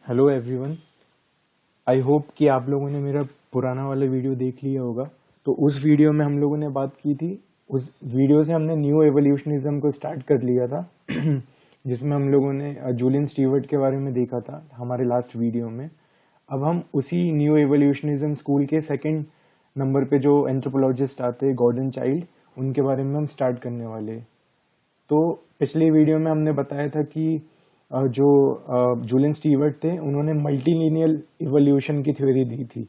Hello everyone. I hope कि आप लोगों ने मेरा पुराना वाला वीडियो देख लिया होगा। तो उस वीडियो में हम लोगों ने बात की थी, उस वीडियो से हमने न्यू एवोल्यूशनिज्म को स्टार्ट कर लिया था जिसमें हम लोगों ने जूलियन स्टीवर्ट के बारे में देखा था हमारे लास्ट वीडियो में। अब हम उसी न्यू एवोल्यूशनिज्म स्कूल के सेकंड नंबर पे जो एंथ्रोपोलॉजिस्ट आते हैं गॉर्डन चाइल्ड, उनके बारे में हम स्टार्ट करने वाले हैं। तो पिछले वीडियो में हमने बताया था कि जो जूलियन स्टीवर्ट थे उन्होंने मल्टीलिनियल इवोल्यूशन की थ्योरी दी थी।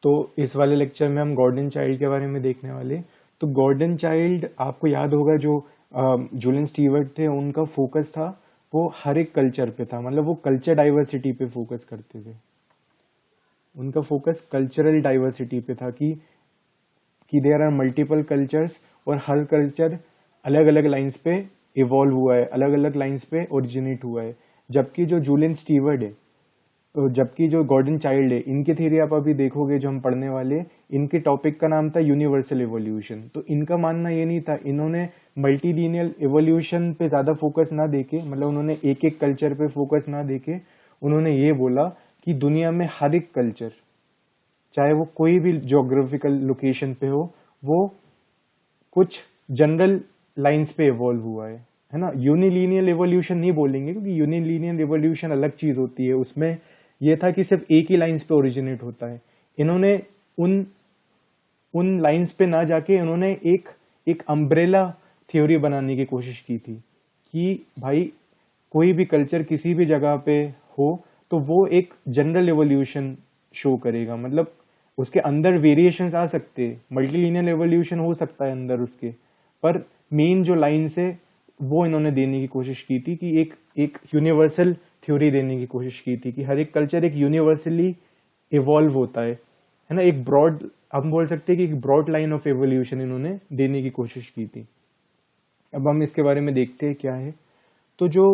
तो इस वाले लेक्चर में हम गॉर्डन चाइल्ड के बारे में देखने वाले। तो गॉर्डन चाइल्ड, आपको याद होगा, जो जूलियन स्टीवर्ट थे उनका फोकस था वो हर एक कल्चर पे था, मतलब वो कल्चर डाइवर्सिटी पे फोकस करते थे। उनका फोकस कल्चरल डाइवर्सिटी पे था कि देयर आर मल्टीपल कल्चर्स और हर कल्चर अलग अलग लाइंस पे इवॉल्व हुआ है, अलग अलग लाइंस पे ओरिजिनेट हुआ है। जबकि जो जूलियन स्टीवर्ट है, तो जबकि जो गॉर्डन चाइल्ड है, इनकी थ्योरी आप अभी देखोगे जो हम पढ़ने वाले, इनके टॉपिक का नाम था यूनिवर्सल इवोल्यूशन। तो इनका मानना ये नहीं था, इन्होंने मल्टीलिनियल इवोल्यूशन पे ज्यादा फोकस ना देके, मतलब उन्होंने एक एक कल्चर पे फोकस ना देके, उन्होंने ये बोला कि दुनिया में हर एक कल्चर, चाहे वो कोई भी ज्योग्राफिकल लोकेशन पे हो, वो कुछ जनरल लाइंस पे इवॉल्व हुआ है ना। यूनिलीनियल इवोल्यूशन नहीं बोलेंगे क्योंकि यूनिलीनियल इवोल्यूशन अलग चीज होती है, उसमें यह था कि सिर्फ एक ही लाइंस पे ओरिजिनेट होता है। इन्होंने उन लाइंस पे ना जाके इन्होंने एक अम्ब्रेला थ्योरी बनाने की कोशिश की थी कि भाई कोई भी कल्चर किसी भी जगह पे हो तो वो एक जनरल इवोल्यूशन शो करेगा, मतलब उसके अंदर वेरिएशंस आ सकते हैं, मल्टीलिनियल एवोल्यूशन हो सकता है अंदर उसके, पर मेन जो लाइंस है वो इन्होंने देने की कोशिश की थी कि एक यूनिवर्सल थ्योरी देने की कोशिश की थी कि हर एक कल्चर एक यूनिवर्सली इवॉल्व होता है ना। एक ब्रॉड, हम बोल सकते हैं कि एक ब्रॉड लाइन ऑफ एवोल्यूशन इन्होंने देने की कोशिश की थी। अब हम इसके बारे में देखते हैं क्या है। तो जो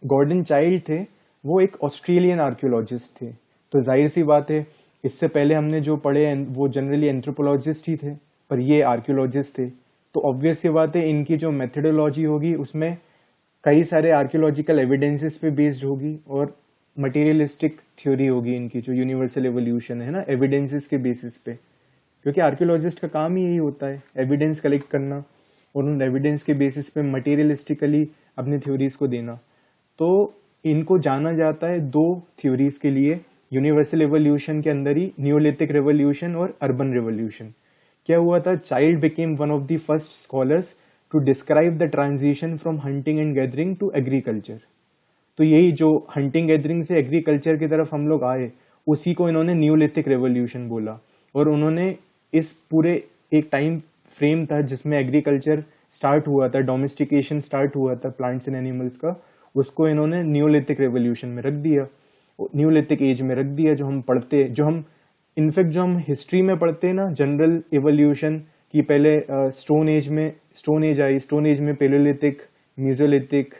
गॉर्डन चाइल्ड थे वो एक ऑस्ट्रेलियन आर्कियोलॉजिस्ट थे। तो जाहिर सी बात है, इससे पहले हमने जो पढ़े वो जनरली एंथ्रोपोलॉजिस्ट ही थे, पर ये आर्कियोलॉजिस्ट थे। तो ऑब्वियस सी बात है, इनकी जो मेथोडोलॉजी होगी उसमें कई सारे आर्कियोलॉजिकल एविडेंसेस पे बेस्ड होगी और मटेरियलिस्टिक थ्योरी होगी इनकी, जो यूनिवर्सल एवोल्यूशन है ना, एविडेंसेस के बेसिस पे। क्योंकि आर्कियोलॉजिस्ट का काम ही यही होता है, एविडेंस कलेक्ट करना और उन एविडेंस के बेसिस पे मटेरियलिस्टिकली अपने थ्योरीज को देना। तो इनको जाना जाता है दो थ्योरीज के लिए यूनिवर्सल एवोल्यूशन के अंदर ही, न्यूलिथिक रेवोल्यूशन और अर्बन रेवोल्यूशन। क्या हुआ था, Childe became one of the first scholars to describe the transition from hunting and gathering to agriculture. तो यही जो हंटिंग गैदरिंग से एग्रीकल्चर की तरफ हम लोग आए, उसी को इन्होंने न्यूलिथिक रेवोल्यूशन बोला। और उन्होंने इस पूरे एक टाइम फ्रेम था जिसमें एग्रीकल्चर स्टार्ट हुआ था, डोमेस्टिकेशन स्टार्ट हुआ था प्लांट्स एंड एनिमल्स का, उसको इन्होंने न्यूलिथिक रेवोल्यूशन में रख दिया, न्यूलिथिक एज में रख दिया। जो हम पढ़ते, जो हम इनफैक्ट जो हम हिस्ट्री में पढ़ते हैं ना, जनरल इवोल्यूशन की, पहले स्टोन एज में स्टोन एज आई, स्टोन एज में पेलोलिथिक, मीजोलिथिक,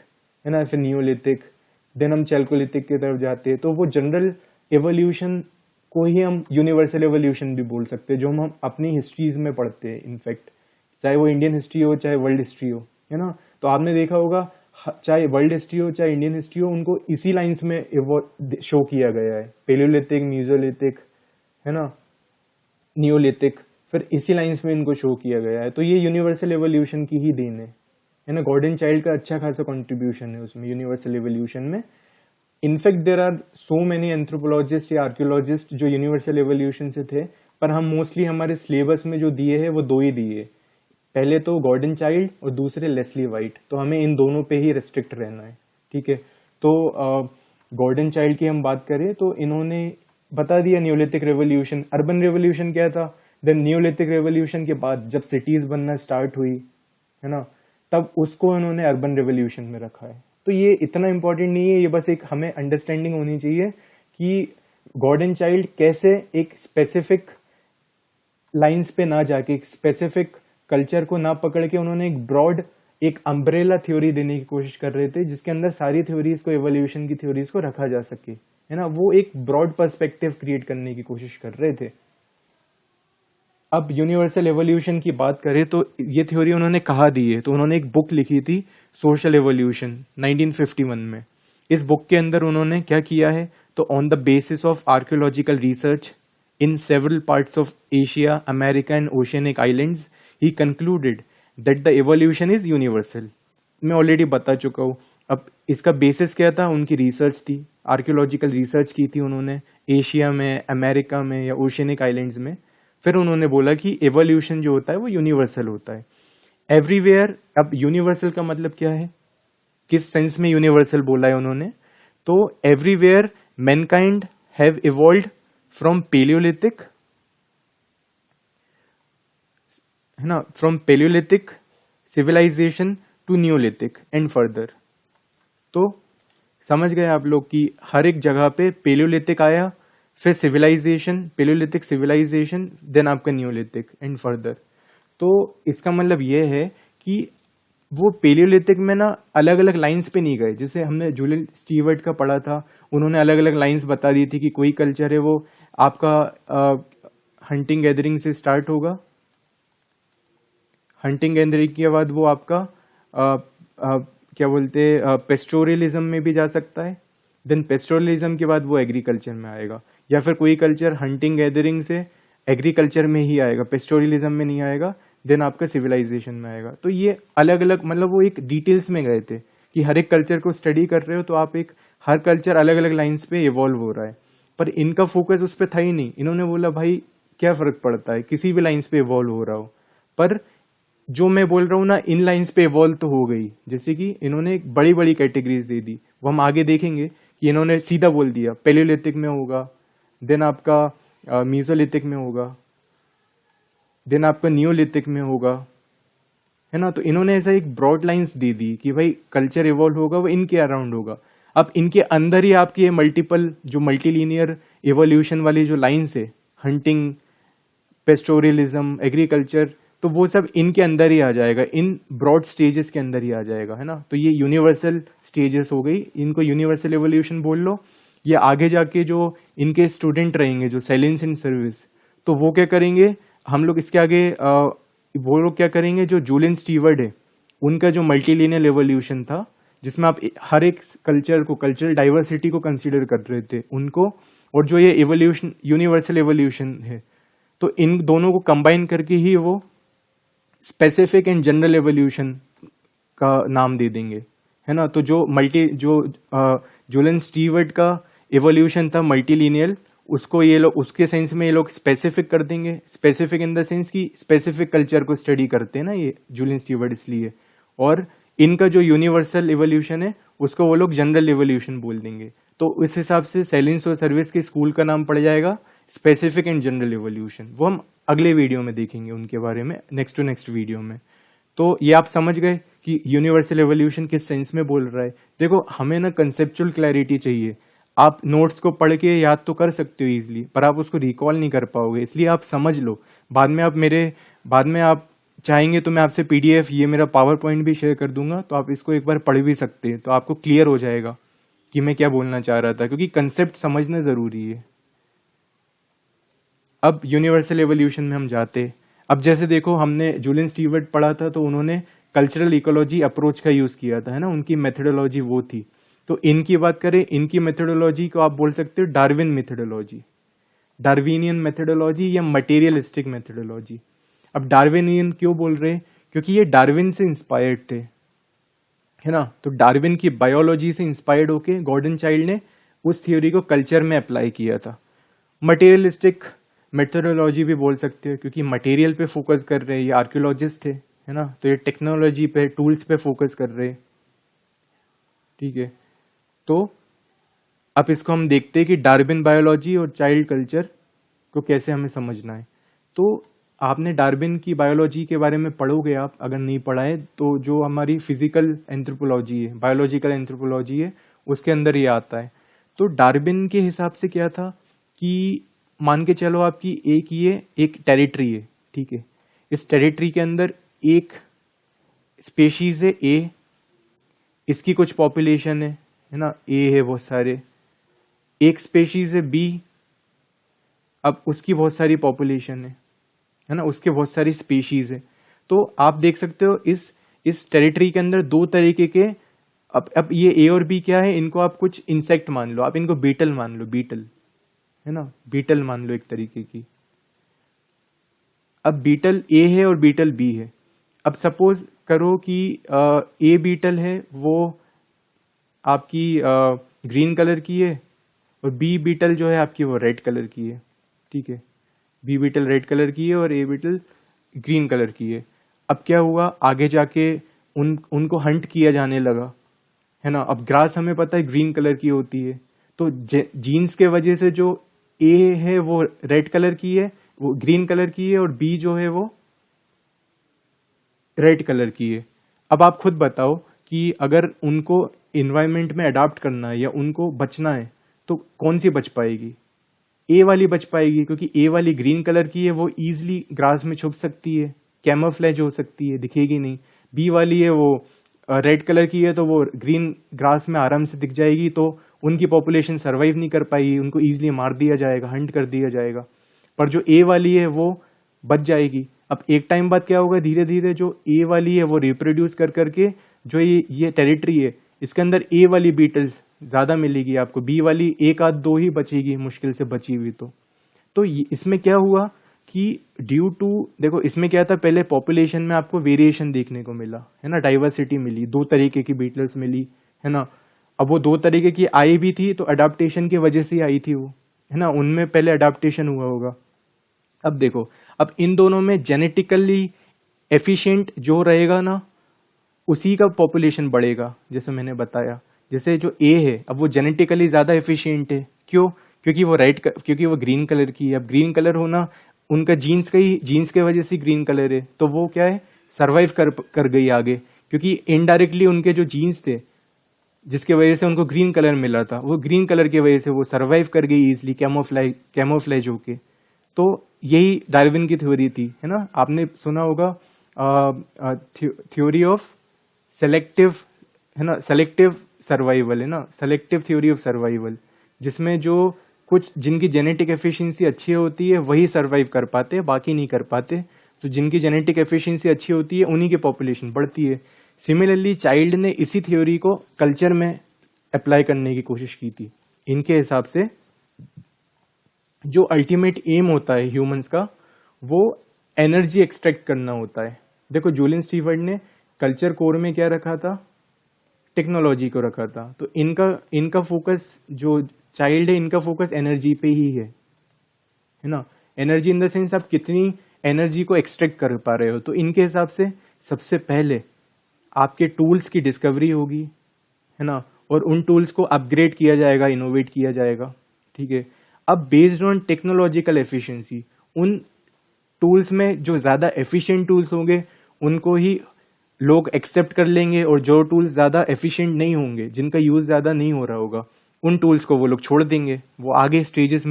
है ना, फिर न्यूलिथिक, देन हम चैल्कोलिथिक की तरफ जाते हैं। तो वो जनरल इवोल्यूशन को ही हम यूनिवर्सल इवोल्यूशन भी बोल सकते हैं, जो हम अपनी हिस्ट्रीज में पढ़ते हैं इनफैक्ट, चाहे वो इंडियन हिस्ट्री हो चाहे वर्ल्ड हिस्ट्री हो, है ना। तो आपने देखा होगा, चाहे वर्ल्ड हिस्ट्री हो चाहे इंडियन हिस्ट्री हो, उनको इसी लाइंस में शो किया गया है, पेलियोलिथिक, मीजोलिथिक, है ना, नियोलिथिक, फिर इसी लाइंस में इनको शो किया गया है। तो ये यूनिवर्सल एवोल्यूशन की ही देन है ना। गॉर्डन चाइल्ड का अच्छा खासा कंट्रीब्यूशन है उसमें, यूनिवर्सल एवोल्यूशन में। In fact there are so many anthropologist या आर्कियोलॉजिस्ट जो यूनिवर्सल एवोल्यूशन से थे, पर हम मोस्टली हमारे सिलेबस में जो दिए है वो दो ही दिए, पहले तो गॉर्डन चाइल्ड और दूसरे लेस्ली वाइट। तो हमें इन दोनों पे ही रेस्ट्रिक्ट रहना है, ठीक है। तो गॉर्डन चाइल्ड की हम बात करें तो इन्होंने बता दिया न्यूलिथिक रेवोल्यूशन। अर्बन रेवोल्यूशन क्या था, देन न्यूलिथिक रेवोल्यूशन के बाद जब सिटीज बनना स्टार्ट हुई, है ना, तब उसको इन्होंने अर्बन रेवोल्यूशन में रखा है। तो ये इतना इंपॉर्टेंट नहीं है, ये बस एक हमें अंडरस्टैंडिंग होनी चाहिए कि गॉर्डन चाइल्ड कैसे एक स्पेसिफिक लाइंस पे ना जाके, एक स्पेसिफिक कल्चर को ना पकड़ के, उन्होंने एक ब्रॉड, एक अम्ब्रेला थ्योरी देने की कोशिश कर रहे थे जिसके अंदर सारी थ्योरीज को, एवोल्यूशन की थ्योरीज को रखा जा सके, है ना। वो एक ब्रॉड पर्सपेक्टिव क्रिएट करने की कोशिश कर रहे थे। अब यूनिवर्सल एवोल्यूशन की बात करें तो ये थ्योरी उन्होंने कहाँ दी है, तो उन्होंने एक बुक लिखी थी सोशल एवोल्यूशन 1951 में। इस बुक के अंदर उन्होंने क्या किया है, तो on the basis of archaeological research in several parts of Asia, America and oceanic islands, he concluded that the evolution is universal. मैं ऑलरेडी बता चुका हूँ। अब इसका बेसिस क्या था, उनकी रिसर्च थी, आर्कियोलॉजिकल रिसर्च की थी उन्होंने एशिया में, अमेरिका में या ओशियनिक आइलैंड्स में। फिर उन्होंने बोला कि एवोल्यूशन जो होता है वो यूनिवर्सल होता है एवरीवेयर। अब यूनिवर्सल का मतलब क्या है, किस सेंस में यूनिवर्सल बोला है उन्होंने, तो everywhere mankind have evolved from paleolithic, है ना, from paleolithic civilization to neolithic and further. तो समझ गए आप लोग कि हर एक जगह पे पेलियोलिथिक आया, फिर सिविलाइजेशन, पेलियोलिथिक सिविलाइजेशन, देन आपका न्यूलिथिक एंड फर्दर। तो इसका मतलब ये है कि वो पेलियोलिथिक में ना अलग अलग लाइंस पे नहीं गए, जैसे हमने जूलियन स्टीवर्ट का पढ़ा था, उन्होंने अलग अलग लाइंस बता दी थी कि कोई कल्चर है वो आपका हंटिंग गैदरिंग से स्टार्ट होगा, हंटिंग गैदरिंग के बाद वो आपका क्या बोलते हैं पेस्टोरलिज्म में भी जा सकता है, देन पेस्टोरलिज्म के बाद वो एग्रीकल्चर में आएगा, या फिर कोई कल्चर हंटिंग गैदरिंग से एग्रीकल्चर में ही आएगा, पेस्टोरलिज्म में नहीं आएगा, देन आपका सिविलाइजेशन में आएगा। तो ये अलग अलग, मतलब वो एक डिटेल्स में गए थे कि हर एक कल्चर को स्टडी कर रहे हो तो आप एक, हर कल्चर अलग अलग लाइंस पे इवॉल्व हो रहा है, पर इनका फोकस उस पर था ही नहीं। इन्होंने बोला भाई क्या फर्क पड़ता है किसी भी लाइंस पे इवॉल्व हो रहा हो, पर जो मैं बोल रहा हूँ ना इन लाइंस पे इवॉल्व तो हो गई। जैसे कि इन्होंने एक बड़ी बड़ी कैटेगरीज दे दी, वो हम आगे देखेंगे कि इन्होंने सीधा बोल दिया पेलियोलिथिक में होगा, देन आपका मीजोलिथिक में होगा, देन आपका न्यूलिथिक में होगा, है ना। तो इन्होंने ऐसा एक ब्रॉड लाइंस दे दी कि भाई कल्चर इवॉल्व होगा वो इनके अराउंड होगा। अब इनके अंदर ही आपकी ये मल्टीपल जो मल्टीलीनियर इवोल्यूशन वाली जो लाइंस है, हंटिंग, पेस्टोरलिज्म, एग्रीकल्चर, तो वो सब इनके अंदर ही आ जाएगा, इन ब्रॉड स्टेजेस के अंदर ही आ जाएगा, है ना। तो ये यूनिवर्सल स्टेजेस हो गई, इनको यूनिवर्सल एवोल्यूशन बोल लो। ये आगे जाके जो इनके स्टूडेंट रहेंगे जो सेलेंस इन सर्विस, तो वो क्या करेंगे, हम लोग इसके आगे वो लोग क्या करेंगे, जो जूलियन स्टीवर्ट है उनका जो मल्टीलिनियर एवोल्यूशन था, जिसमें आप हर एक कल्चर को, कल्चरल डाइवर्सिटी को कंसीडर कर रहे थे उनको, और जो ये एवोल्यूशन यूनिवर्सल एवोल्यूशन है, तो इन दोनों को कंबाइन करके ही वो स्पेसिफिक एंड जनरल एवोल्यूशन का नाम दे देंगे, है ना। तो जो जूलियन स्टीवर्ट का एवोल्यूशन था मल्टीलिनियल, उसको ये लोग उसके सेंस में ये लोग स्पेसिफिक कर देंगे, स्पेसिफिक इन द सेंस कि स्पेसिफिक कल्चर को स्टडी करते हैं ना ये जूलियन स्टीवर्ट, इसलिए। और इनका जो यूनिवर्सल एवोल्यूशन है उसको वो लोग जनरल एवोल्यूशन बोल देंगे। तो इस हिसाब से सेलिंस और सर्विस के स्कूल का नाम पड़ जाएगा स्पेसिफिक एंड जनरल एवोल्यूशन। वो हम अगले वीडियो में देखेंगे उनके बारे में, नेक्स्ट टू नेक्स्ट वीडियो में। तो ये आप समझ गए कि यूनिवर्सल एवोल्यूशन किस सेंस में बोल रहा है। देखो हमें ना कंसेप्चुअल क्लैरिटी चाहिए। आप नोट्स को पढ़ के याद तो कर सकते हो इजीली, पर आप उसको रिकॉल नहीं कर पाओगे, इसलिए आप समझ लो। बाद में आप चाहेंगे तो मैं आपसे पीडीएफ, ये मेरा पावर पॉइंट भी शेयर कर दूंगा, तो आप इसको एक बार पढ़ भी सकते हैं, तो आपको क्लियर हो जाएगा कि मैं क्या बोलना चाह रहा था, क्योंकि कंसेप्ट समझना जरूरी है। अब यूनिवर्सल एवोल्यूशन में हम जाते। अब जैसे देखो हमने जूलियन स्टीवर्ट पढ़ा था, तो उन्होंने कल्चरल इकोलॉजी अप्रोच का यूज किया था, है ना, उनकी मेथोडोलॉजी वो थी। तो इनकी बात करें, इनकी मेथोडोलॉजी को आप बोल सकते हो डार्विन मेथोडोलॉजी, डार्विनियन मेथोडोलॉजी या मटेरियलिस्टिक मेथोडोलॉजी। अब डार्विनियन क्यों बोल रहे हैं, क्योंकि ये डार्विन से इंस्पायर्ड थे, है ना। तो डार्विन की बायोलॉजी से इंस्पायर्ड होके गॉर्डन चाइल्ड ने उस थ्योरी को कल्चर में अप्लाई किया था। मटेरियलिस्टिक मेथोडोलॉजी भी बोल सकते हो, क्योंकि मटेरियल पे फोकस कर रहे हैं, ये आर्कियोलॉजिस्ट थे, है ना, तो ये टेक्नोलॉजी पे, टूल्स पे फोकस कर रहे हैं, ठीक है। तो अब इसको हम देखते हैं कि डार्विन बायोलॉजी और चाइल्ड कल्चर को कैसे हमें समझना है। तो आपने डार्विन की बायोलॉजी के बारे में पढ़ोगे आप, अगर नहीं पढ़ा है तो जो हमारी फिजिकल एंथ्रोपोलॉजी है, बायोलॉजिकल एंथ्रोपोलॉजी है, उसके अंदर ये आता है। तो डार्विन के हिसाब से क्या था कि मान के चलो आपकी एक टेरिटरी है, ठीक है। इस टेरिटरी के अंदर एक स्पेशीज है ए, इसकी कुछ पॉपुलेशन है ना, ए है बहुत सारे। एक स्पेशीज है बी, अब उसकी बहुत सारी पॉपुलेशन है, है ना, उसके बहुत सारी स्पीशीज है। तो आप देख सकते हो इस टेरिटरी के अंदर दो तरीके के, अब ये ए और बी क्या है, इनको आप कुछ इंसेक्ट मान लो, आप इनको बीटल मान लो, बीटल है ना, बीटल मान लो एक तरीके की। अब बीटल ए है और बीटल बी है। अब सपोज करो कि ए बीटल है वो आपकी ग्रीन कलर की है और बी बीटल जो है आपकी वो रेड कलर की है, ठीक है। बी बीटल रेड कलर की है और ए बीटल ग्रीन कलर की है। अब क्या हुआ, आगे जाके उनको हंट किया जाने लगा, है ना। अब ग्रास हमें पता है ग्रीन कलर की होती है, तो जीन्स के वजह से जो ए है वो रेड कलर की है, वो ग्रीन कलर की है, और बी जो है वो रेड कलर की है। अब आप खुद बताओ कि अगर उनको इन्वायरमेंट में अडाप्ट करना है या उनको बचना है तो कौन सी बच पाएगी? ए वाली बच पाएगी, क्योंकि ए वाली ग्रीन कलर की है, वो इजीली ग्रास में छुप सकती है, कैमोफ्लेज हो सकती है, दिखेगी नहीं। बी वाली है वो रेड कलर की है, तो वो ग्रीन ग्रास में आराम से दिख जाएगी, तो उनकी पॉपुलेशन सर्वाइव नहीं कर पाएगी, उनको इजीली मार दिया जाएगा, हंट कर दिया जाएगा। पर जो ए वाली है वो बच जाएगी। अब एक टाइम बाद क्या होगा, धीरे धीरे जो ए वाली है वो रिप्रोड्यूस कर करके जो ये टेरिटरी है, इसके अंदर ए वाली बीटल्स ज्यादा मिलेगी आपको, बी वाली एक आध दो ही बचेगी मुश्किल से बची हुई। तो इसमें क्या हुआ कि ड्यू टू, देखो इसमें क्या था, पहले पॉपुलेशन में आपको वेरिएशन देखने को मिला, है ना, डाइवर्सिटी मिली, दो तरीके की बीटल्स मिली, है ना। अब वो दो तरीके की आई भी थी तो अडाप्टेशन की वजह से ही आई थी वो, है ना, उनमें पहले अडाप्टेशन हुआ होगा। अब देखो, अब इन दोनों में जेनेटिकली एफिशिएंट जो रहेगा ना, उसी का पॉपुलेशन बढ़ेगा। जैसे मैंने बताया, जैसे जो ए है अब वो जेनेटिकली ज्यादा एफिशिएंट है, क्यों? क्योंकि वो ग्रीन कलर की है। अब ग्रीन कलर होना उनका जीन्स के वजह से ग्रीन कलर है, तो वो क्या है, सरवाइव कर गई आगे, क्योंकि इनडायरेक्टली उनके जो जीन्स थे जिसके वजह से उनको ग्रीन कलर मिला था, वो ग्रीन कलर की वजह से वो सरवाइव कर गई इजिली, कैमोफ्लेज होके। तो यही डार्विन की थ्योरी थी, है ना। आपने सुना होगा थ्योरी ऑफ सेलेक्टिव, है ना, सेलेक्टिव सर्वाइवल, है ना, सेलेक्टिव थ्योरी ऑफ सर्वाइवल, जिसमें जो कुछ जिनकी जेनेटिक एफिशिएंसी अच्छी होती है वही सर्वाइव कर पाते हैं, बाकी नहीं कर पाते। तो जिनकी जेनेटिक एफिशिएंसी अच्छी होती है उन्हीं की पॉपुलेशन बढ़ती है। सिमिलरली चाइल्ड ने इसी थ्योरी को कल्चर में अप्लाई करने की कोशिश की थी। इनके हिसाब से जो अल्टीमेट एम होता है ह्यूमंस का, वो एनर्जी एक्सट्रैक्ट करना होता है। देखो जूलियन स्टीवर्ट ने कल्चर कोर में क्या रखा था, टेक्नोलॉजी को रखा था। तो इनका फोकस, जो चाइल्ड है इनका फोकस एनर्जी पे ही है ना। एनर्जी इन द सेंस आप कितनी एनर्जी को एक्सट्रैक्ट कर पा रहे हो। तो इनके हिसाब से सबसे पहले आपके टूल्स की डिस्कवरी होगी, है ना, और उन टूल्स को अपग्रेड किया जाएगा, इनोवेट किया जाएगा, ठीक है। अब बेस्ड ऑन टेक्नोलॉजिकल एफिशिएंसी, उन टूल्स में जो ज्यादा एफिशिएंट टूल्स होंगे उनको ही लोग एक्सेप्ट कर लेंगे, और जो टूल्स ज्यादा एफिशिएंट नहीं होंगे, जिनका यूज ज्यादा नहीं हो रहा होगा, उन टूल्स को वो लोग छोड़ देंगे, वो आगे स्टेजेस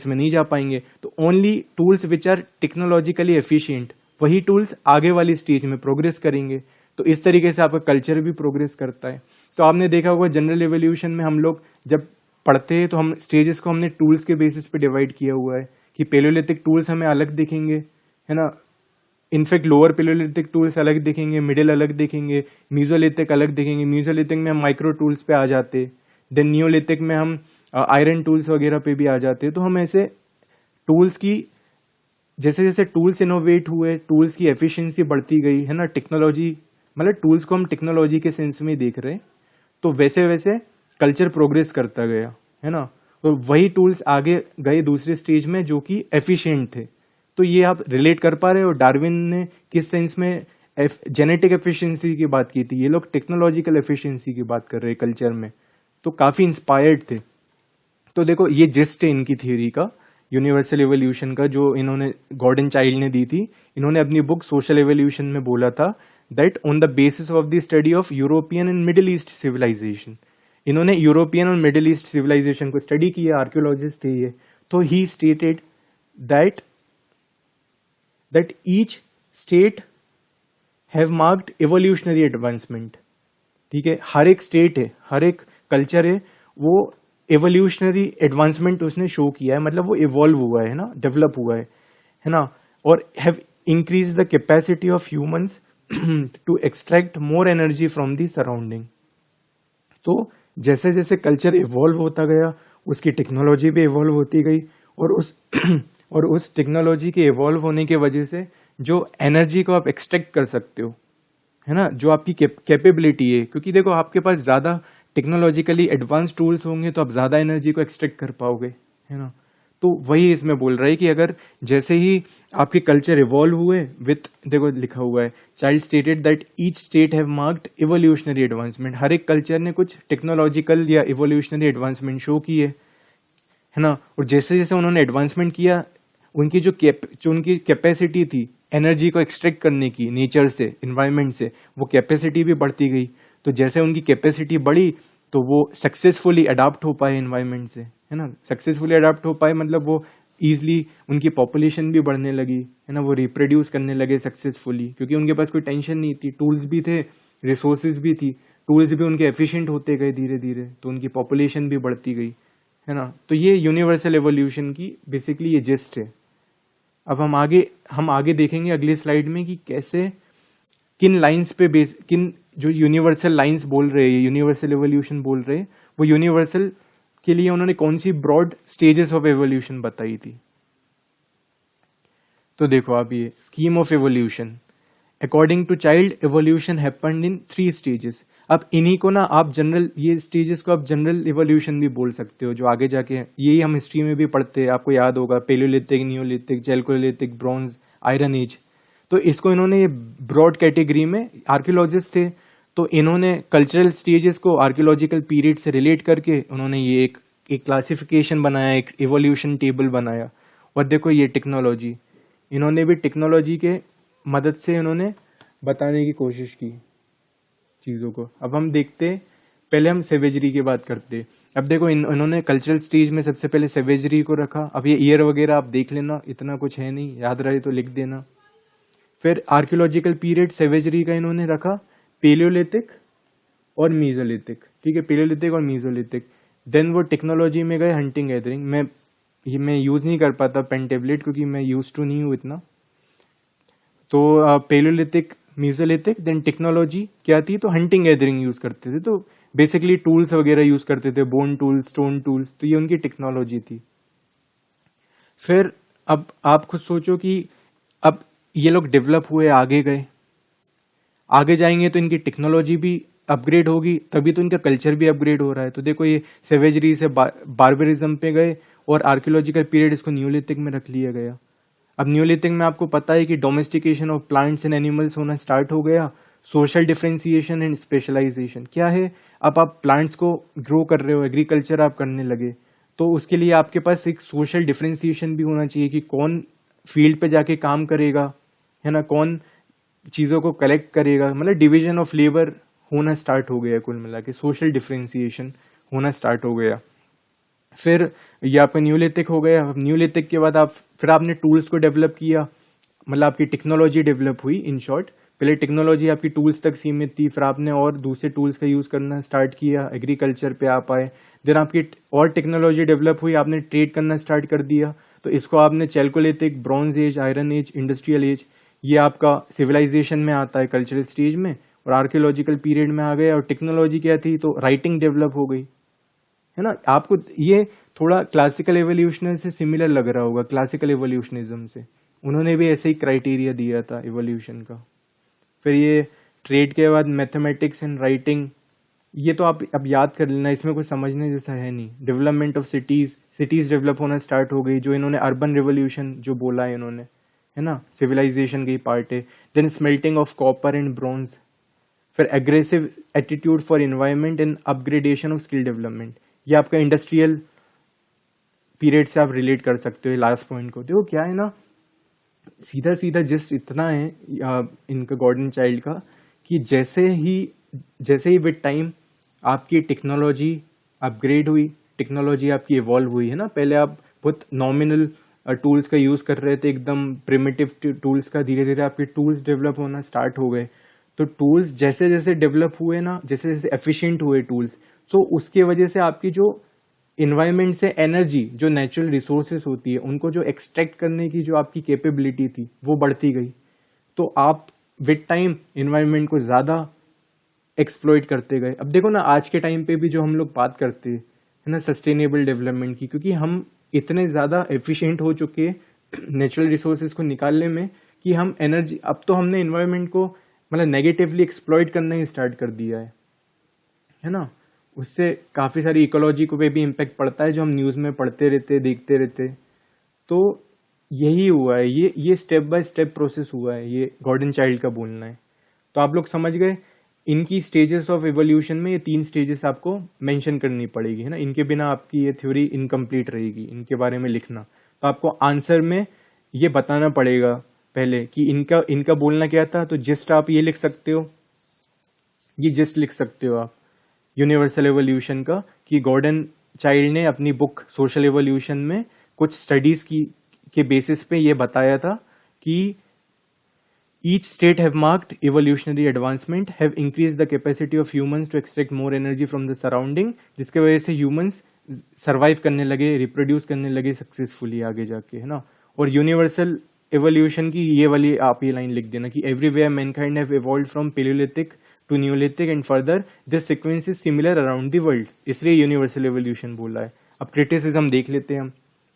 में नहीं जा पाएंगे। तो only tools which are technologically efficient, वही टूल्स आगे वाली स्टेज में प्रोग्रेस करेंगे। तो इस तरीके से आपका कल्चर भी प्रोग्रेस करता है। तो आपने देखा होगा जनरल एवोल्यूशन में हम लोग जब पढ़ते हैं तो हम स्टेजेस को हमने टूल्स के बेसिस पे डिवाइड किया हुआ है, कि पेलोलिथिक टूल्स हमें अलग दिखेंगे, है ना, इनफैक्ट लोअर पेलोलिथिक टूल्स अलग दिखेंगे, मिडिल अलग दिखेंगे, म्यूजोलिथिक अलग दिखेंगे। म्यूजोलिथिक में हम माइक्रो टूल्स पे आ जाते, देन नियोलिथिक में हम आयरन टूल्स वगैरह पे भी आ जाते। तो हम ऐसे टूल्स की, जैसे जैसे टूल्स इनोवेट हुए, टूल्स की एफिशिएंसी बढ़ती गई, है ना, टेक्नोलॉजी, मतलब टूल्स को हम टेक्नोलॉजी के सेंस में देख रहे हैं, तो वैसे वैसे कल्चर प्रोग्रेस करता गया, है ना। और वही टूल्स आगे गए दूसरे स्टेज में जो कि एफिशिएंट थे। तो ये आप रिलेट कर पा रहे हो, डार्विन ने किस सेंस में जेनेटिक एफिशिएंसी की बात की थी, ये लोग टेक्नोलॉजिकल एफिशिएंसी की बात कर रहे हैं कल्चर में। तो काफी इंस्पायर्ड थे। तो देखो ये जिस्ट है इनकी थ्योरी का, यूनिवर्सल एवोल्यूशन का, जो इन्होंने गॉर्डन चाइल्ड ने दी थी। इन्होंने अपनी बुक सोशल एवोल्यूशन में बोला था that on the basis of the study of European and Middle East civilization, इन्होंने यूरोपियन और मिडिल ईस्ट सिविलाइजेशन को स्टडी किया, आर्कियोलॉजिस्ट थे ये। तो he stated that each state have marked evolutionary advancement, ठीक है। हर एक स्टेट है, हर एक कल्चर है, वो एवोल्यूशनरी एडवांसमेंट उसने शो किया है, मतलब वो इवॉल्व हुआ है ना, डेवलप हुआ है। है ना, और have increase the capacity of humans to extract more energy from the surrounding. तो जैसे जैसे कल्चर इवॉल्व होता गया, उसकी टेक्नोलॉजी भी इवॉल्व होती गई, और उस और उस टेक्नोलॉजी के इवॉल्व होने की वजह से जो एनर्जी को आप एक्सट्रैक्ट कर सकते हो, है ना, जो आपकी कैपेबिलिटी है, क्योंकि देखो आपके पास ज्यादा टेक्नोलॉजिकली एडवांस टूल्स होंगे तो आप ज्यादा एनर्जी को एक्सट्रैक्ट कर पाओगे, है ना। तो वही इसमें बोल रहा है कि अगर जैसे ही आपके कल्चर इवॉल्व हुए विथ, देखो लिखा हुआ है, Childe stated that each state have marked evolutionary advancement. हर एक कल्चर ने कुछ टेक्नोलॉजिकल या इवोल्यूशनरी एडवांसमेंट शो की है ना, और जैसे जैसे उन्होंने एडवांसमेंट किया, उनकी जो उनकी कैपेसिटी थी एनर्जी को एक्सट्रैक्ट करने की नेचर से, इन्वायरमेंट से, वो कैपेसिटी भी बढ़ती गई। तो जैसे उनकी कैपेसिटी बढ़ी तो वो सक्सेसफुली अडाप्ट हो पाए इन्वायरमेंट से, है ना। सक्सेसफुली अडाप्ट हो पाए मतलब वो इजिली, उनकी पॉपुलेशन भी बढ़ने लगी, है ना, वो रिप्रोड्यूस करने लगे सक्सेसफुली, क्योंकि उनके पास कोई टेंशन नहीं थी, टूल्स भी थे, रिसोर्सेज भी थी, टूल्स भी उनके एफिशिएंट होते गए धीरे धीरे, तो उनकी पॉपुलेशन भी बढ़ती गई, है ना। तो ये यूनिवर्सल एवोल्यूशन की बेसिकली ये जिस्ट है। अब हम आगे देखेंगे अगली स्लाइड में कि कैसे, किन लाइंस पे किन जो यूनिवर्सल लाइंस बोल रहे हैं, यूनिवर्सल एवोल्यूशन बोल रहे हैं, वो यूनिवर्सल के लिए उन्होंने कौन सी ब्रॉड स्टेजेस ऑफ एवोल्यूशन बताई थी। तो देखो आप, ये scheme of evolution according to Childe evolution happened in 3 stages. अब इन्हीं को ना आप जनरल, ये स्टेजेस को आप जनरल इवोल्यूशन भी बोल सकते हो, जो आगे जाके यही हम हिस्ट्री में भी पढ़ते हैं, आपको याद होगा, paleolithic, neolithic, chalcolithic, bronze, iron age. तो इसको इन्होंने ये ब्रॉड कैटेगरी में, आर्कियोलॉजिस्ट थे तो इन्होंने कल्चरल स्टेजेस को आर्कियोलॉजिकल पीरियड से रिलेट करके उन्होंने ये एक क्लासिफिकेशन बनाया, एक इवोल्यूशन टेबल बनाया। और देखो ये टेक्नोलॉजी, इन्होंने भी टेक्नोलॉजी के मदद से इन्होंने बताने की कोशिश की चीजों को। अब हम देखते, पहले हम सेवेजरी की बात करते। अब देखो इन्होंने कल्चरल स्टेज में सबसे पहले सेवेजरी को रखा। अब ये ईयर वगैरह आप देख लेना, इतना कुछ है नहीं, याद रहे तो लिख देना। फिर आर्कियोलॉजिकल पीरियड सेवेजरी का इन्होंने रखा पेलियोलिथिक और मीजोलिथिक, ठीक है, पेलियोलिथिक और मीजोलिथिक। देन वो टेक्नोलॉजी में गए, हंटिंग गैदरिंग। मैं यूज नहीं कर पाता पेन टेबलेट, क्योंकि मैं यूज टू नहीं हूँ इतना। तो पेलियोलिथिक, मीजोलिथिक, देन टेक्नोलॉजी क्या थी, तो हंटिंग गैदरिंग यूज करते थे, तो बेसिकली टूल्स वगैरह यूज करते थे, बोन टूल्स, स्टोन टूल्स, तो ये उनकी टेक्नोलॉजी थी। फिर अब आप खुद सोचो कि अब ये लोग डेवलप हुए, आगे गए, आगे जाएंगे तो इनकी टेक्नोलॉजी भी अपग्रेड होगी, तभी तो इनका कल्चर भी अपग्रेड हो रहा है। तो देखो ये सेवेजरी से बार्बरिज्म पे गए, और आर्कियोलॉजिकल पीरियड इसको न्यूलिथिक में रख लिया गया। अब न्यूलिथिक में आपको पता है कि domestication of plants and animals होना स्टार्ट हो गया, सोशल डिफरेंशिएशन एंड स्पेशलाइजेशन। क्या है, अब आप प्लांट्स को ग्रो कर रहे हो, एग्रीकल्चर आप करने लगे, तो उसके लिए आपके पास एक सोशल डिफरेंशिएशन भी होना चाहिए कि कौन फील्ड पे जाके काम करेगा, है ना, कौन चीजों को कलेक्ट करेगा, मतलब डिवीजन ऑफ लेबर होना स्टार्ट हो गया, कुल मिला के सोशल डिफरेंशिएशन होना स्टार्ट हो गया। फिर ये आपका न्यूलिथिक हो गया। न्यूलिथिक के बाद फिर आपने टूल्स को डेवलप किया, मतलब आपकी टेक्नोलॉजी डेवलप हुई। इन शॉर्ट, पहले टेक्नोलॉजी आपकी टूल्स तक सीमित थी, फिर आपने और दूसरे टूल्स का यूज करना स्टार्ट किया, एग्रीकल्चर पे आप आए। देन आपकी और टेक्नोलॉजी डेवलप हुई, आपने ट्रेड करना स्टार्ट कर दिया, तो इसको आपने chalcolithic, bronze age, iron age, industrial age, ये आपका सिविलाइजेशन में आता है कल्चरल स्टेज में, और आर्कियोलॉजिकल पीरियड में आ गए। और टेक्नोलॉजी क्या थी, तो राइटिंग डेवलप हो गई, है ना। आपको ये थोड़ा क्लासिकल एवोल्यूशन से सिमिलर लग रहा होगा, क्लासिकल एवोल्यूशनिज्म से, उन्होंने भी ऐसे ही क्राइटेरिया दिया था एवोल्यूशन का। फिर ये ट्रेड के बाद मैथमेटिक्स एंड राइटिंग, ये तो आप अब याद कर लेना, इसमें कुछ समझने जैसा है नहीं। डेवलपमेंट ऑफ सिटीज डेवलप होना स्टार्ट हो गई, जो इन्होंने अर्बन रेवोल्यूशन जो बोला है इन्होंने, है ना, सिविलाइजेशन की पार्ट है। Then smelting of copper and bronze. फिर aggressive attitude for environment and upgradation of skill development, ये आपका इंडस्ट्रियल पीरियड से आप रिलेट कर सकते हो लास्ट पॉइंट को। देखो क्या है ना, सीधा सीधा जस्ट इतना है इनका गॉर्डन चाइल्ड का, कि जैसे ही विद टाइम आपकी टेक्नोलॉजी अपग्रेड हुई, टेक्नोलॉजी आपकी इवॉल्व हुई, है ना। पहले आप बहुत नॉमिनल टूल्स का यूज कर रहे थे, एकदम प्रिमिटिव टूल्स का, धीरे धीरे आपके टूल्स डेवलप होना स्टार्ट हो गए। तो टूल्स जैसे जैसे डेवलप हुए ना, जैसे जैसे एफिशिएंट हुए टूल्स, सो उसके वजह से आपकी जो इन्वायरमेंट से एनर्जी, जो नेचुरल रिसोर्सेस होती है, उनको जो एक्सट्रैक्ट करने की जो आपकी कैपेबिलिटी थी वो बढ़ती गई। तो आप विद टाइम इन्वायरमेंट को ज़्यादा एक्सप्लॉइट करते गए। अब देखो ना, आज के टाइम पे भी जो हम लोग बात करते हैं है ना सस्टेनेबल डेवलपमेंट की, क्योंकि हम इतने ज़्यादा एफिशिएंट हो चुके हैं नेचुरल रिसोर्सेज को निकालने में कि हम एनर्जी, अब तो हमने इन्वायरमेंट को मतलब नेगेटिवली एक्सप्लॉइट करना ही स्टार्ट कर दिया है ना। उससे काफ़ी सारी इकोलॉजी को पे भी इम्पेक्ट पड़ता है, जो हम न्यूज़ में पढ़ते रहते, देखते रहते। तो यही हुआ है, ये स्टेप बाय स्टेप प्रोसेस हुआ है, ये गॉर्डन चाइल्ड का बोलना है। तो आप लोग समझ गए, इनकी स्टेजेस ऑफ एवोल्यूशन में ये 3 स्टेजेस आपको मेंशन करनी पड़ेगी, है ना। इनके बिना आपकी ये थ्योरी इनकम्प्लीट रहेगी, इनके बारे में लिखना। तो आपको आंसर में ये बताना पड़ेगा पहले कि इनका बोलना क्या था। तो जस्ट आप ये लिख सकते हो, ये जस्ट लिख सकते हो आप यूनिवर्सल एवोल्यूशन का, कि गॉर्डन चाइल्ड ने अपनी बुक सोशल एवोल्यूशन में कुछ स्टडीज के बेसिस पे ये बताया था कि each state have marked evolutionary advancement, have increased the capacity of humans to extract more energy from the surrounding, जिसके वजह से humans सर्वाइव करने लगे, रिप्रोड्यूस करने लगे सक्सेसफुली आगे जाके, है ना। और यूनिवर्सल एवोल्यूशन की ये वाली आप ये लाइन लिख देना कि everywhere mankind have evolved from paleolithic to neolithic and further this sequence is similar around the world, इसलिए यूनिवर्सल एवोल्यूशन बोला है। अब क्रिटिसिज्म देख लेते हैं हम,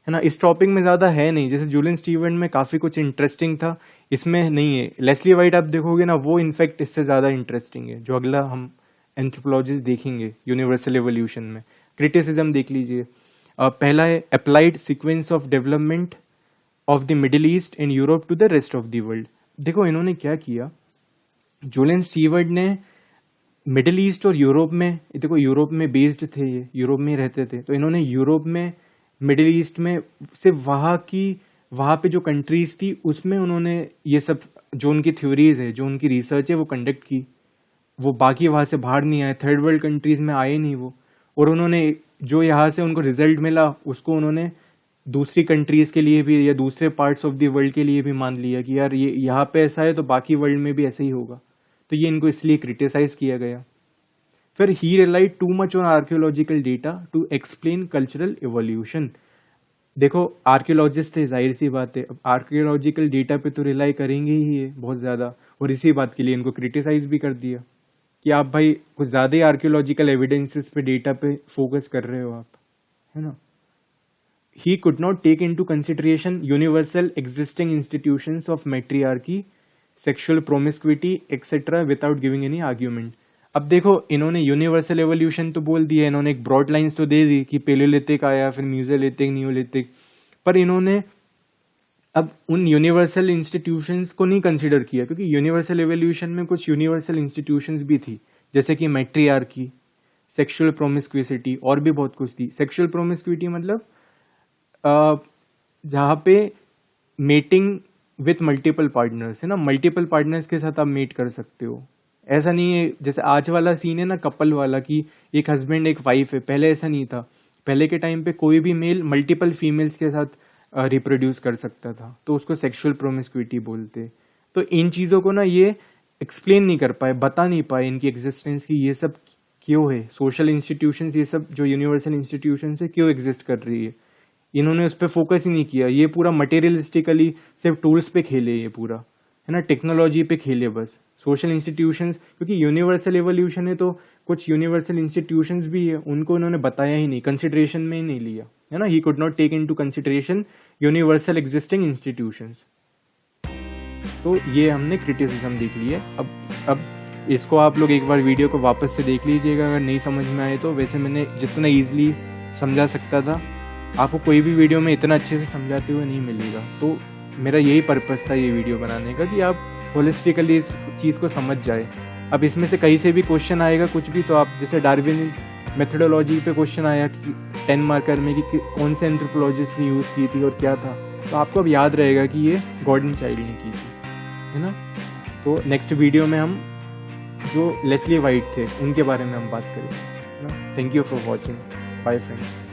है ना। इस टॉपिक में ज्यादा है नहीं, जैसे जूलियन स्टीवर्ट में काफी कुछ इंटरेस्टिंग था, इसमें नहीं है। लेस्ली वाइट आप देखोगे ना, वो इनफैक्ट इससे ज्यादा इंटरेस्टिंग है, जो अगला हम एंथ्रोपोलॉजिस्ट देखेंगे यूनिवर्सल एवोल्यूशन में। क्रिटिसिज्म देख लीजिए। पहला है applied sequence of development of the Middle East and Europe to the rest of the world. देखो इन्होंने क्या किया, जूलियन स्टीवर्ट ने मिडिल ईस्ट और यूरोप में, देखो यूरोप में बेस्ड थे, ये यूरोप में रहते थे, तो इन्होंने यूरोप में, मिडिल ईस्ट में सिर्फ वहाँ पे जो कंट्रीज थी उसमें उन्होंने ये सब जो उनकी थ्योरीज है, जो उनकी रिसर्च है वो कंडक्ट की। वो बाकी वहाँ से बाहर नहीं आए, थर्ड वर्ल्ड कंट्रीज में आए नहीं वो। और उन्होंने जो यहाँ से उनको रिजल्ट मिला उसको उन्होंने दूसरी कंट्रीज के लिए भी या दूसरे पार्ट्स ऑफ द वर्ल्ड के लिए भी मान लिया कि यार ये यहाँ पे ऐसा है तो बाकी वर्ल्ड में भी ऐसा ही होगा। तो ये इनको इसलिए क्रिटिसाइज किया गया। फिर ही relied too much on archaeological data to explain cultural evolution. देखो आर्कियोलॉजिस्ट थे, जाहिर सी बात है, अब आर्कियोलॉजिकल डेटा पे तो रिलाई करेंगे ही है बहुत ज्यादा, और इसी बात के लिए इनको क्रिटिसाइज भी कर दिया कि आप भाई कुछ ज्यादा ही आर्कियोलॉजिकल एविडेंसेस पे, डेटा पे फोकस कर रहे हो आप, है ना। He could not take into consideration universal existing institutions of matriarchy, sexual promiscuity etcetera without giving any argument. अब देखो इन्होंने यूनिवर्सल एवोल्यूशन तो बोल दिया, इन्होंने एक ब्रॉड लाइंस तो दे दी कि पेलियोलिथिक आया, फिर म्यूजियोलिथिक, नियोलिथिक, पर इन्होंने अब उन यूनिवर्सल इंस्टीट्यूशंस को नहीं कंसीडर किया, क्योंकि यूनिवर्सल एवोल्यूशन में कुछ यूनिवर्सल इंस्टीट्यूशंस भी थी, जैसे कि मैट्रियार्की, सेक्सुअल प्रोमिस्क्विसिटी, और भी बहुत कुछ थी। सेक्सुअल प्रोमिस्क्विटी मतलब जहाँ पे मेटिंग विथ मल्टीपल पार्टनर्स, है ना, मल्टीपल पार्टनर्स के साथ आप मेट कर सकते हो। ऐसा नहीं है जैसे आज वाला सीन है ना कपल वाला, कि एक हस्बैंड एक वाइफ है, पहले ऐसा नहीं था। पहले के टाइम पे कोई भी मेल मल्टीपल फीमेल्स के साथ रिप्रोड्यूस कर सकता था, तो उसको सेक्सुअल प्रोमिस्क्विटी बोलते। तो इन चीज़ों को ना ये एक्सप्लेन नहीं कर पाए, बता नहीं पाए इनकी एग्जिस्टेंस की, ये सब क्यों है, सोशल इंस्टीट्यूशंस, ये सब जो यूनिवर्सल इंस्टीट्यूशंस है क्यों एग्जिस्ट कर रही है। इन्होंने उस पर फोकस ही नहीं किया, ये पूरा मटेरियलिस्टिकली सिर्फ टूल्स पे खेले, ये पूरा, है ना, टेक्नोलॉजी पे खेले बस। सोशल इंस्टीट्यूशंस, क्योंकि यूनिवर्सल एवोल्यूशन है तो कुछ यूनिवर्सल इंस्टीट्यूशंस भी है, उनको उन्होंने बताया ही नहीं, कंसिडरेशन में ही नहीं लिया, है ना। He could not take into consideration universal existing institutions. तो ये हमने क्रिटिसिज्म देख ली है। अब इसको आप लोग एक बार वीडियो को वापस से देख लीजिएगा अगर नहीं समझ में आए तो। वैसे मैंने जितना ईजिली समझा सकता था, आपको कोई भी वीडियो में इतना अच्छे से समझाते हुए नहीं मिलेगा। तो मेरा यही पर्पस था ये वीडियो बनाने का, कि आप होलिस्टिकली इस चीज़ को समझ जाए। अब इसमें से कहीं से भी क्वेश्चन आएगा कुछ भी, तो आप जैसे डार्विन मेथोडोलॉजी पे क्वेश्चन आया कि 10 मार्कर में कि कौन से एंथ्रोपोलॉजिस्ट ने यूज़ की थी और क्या था, तो आपको अब याद रहेगा कि ये गॉर्डन चाइल्ड ने की थी, है ना। तो नेक्स्ट वीडियो में हम जो लेस्ली वाइट थे उनके बारे में हम बात करेंगे, है ना। Thank you for watching, bye friends.